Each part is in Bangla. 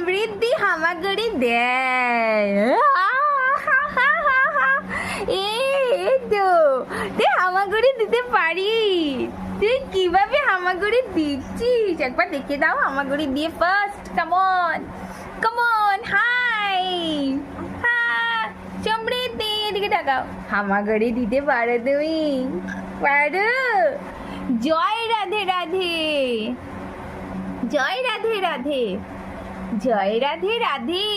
সমৃদ্ধি হামাগুড়ি দেয়। এই তো তুই হামাগুড়ি দিতে পারিস। তুই কিভাবে হামাগুড়ি দিচ্ছিস একবার দেখে দাও। হামাগুড়ি দিয়ে ফার্স্ট কামন কামন। হাই হ্যাঁ সমৃদ্ধি এদিকে তাকাও। হামাগুড়ি দিতে পারো তুমি? পারো। জয় রাধে রাধে, জয় রাধে রাধে, জয় রাধে রাধে।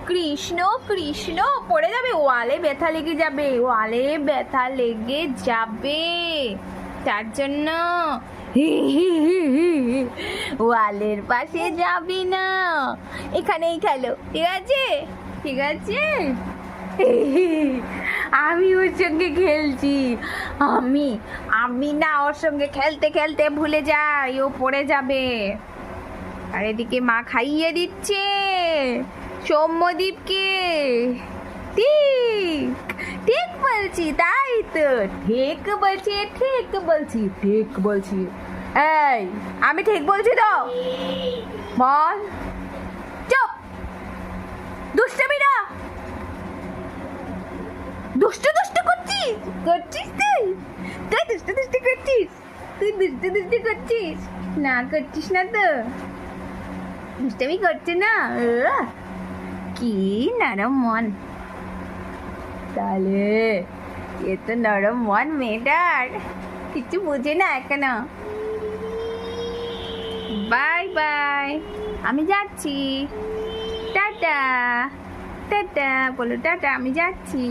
কৃষ্ণ কৃষ্ণ পড়ে যাবে, ওয়ালে ব্যথা লেগে যাবে, ওয়ালে ব্যথা লেগে যাবে। তার জন্য ওয়ালের পাশে যাবি না, এখানেই খেলো, ঠিক আছে? ঠিক আছে। আমি ওর সঙ্গে খেলছি। আমি আমি না ওর সঙ্গে খেলতে খেলতে ভুলে যাই, ও পড়ে যাবে। আর এদিকে মা খাইয়ে দিচ্ছে সৌম্যদীপকে। ঠিক ঠিক বলছি, তাই তো, ঠিক বলছি, ঠিক বলছি, ঠিক বলছি। এই আমি ঠিক বলছি তো? বল। চুপ, দুষ্টমি না। দুষ্ট দুষ্ট করছিস করছিস তুই তুই দুষ্ট দুষ্ট করছিস, তুই দুষ্ট দুষ্ট করছিস না? করছিস না তো? দুষ্টমি করছে না? কি নরম মন। তাহলে এ তো নরম মন মেয়েটার, কিছু বুঝে না এখনো। বাই বাই, আমি যাচ্ছি। টাটা টাটা বলো, টাটা, আমি যাচ্ছি।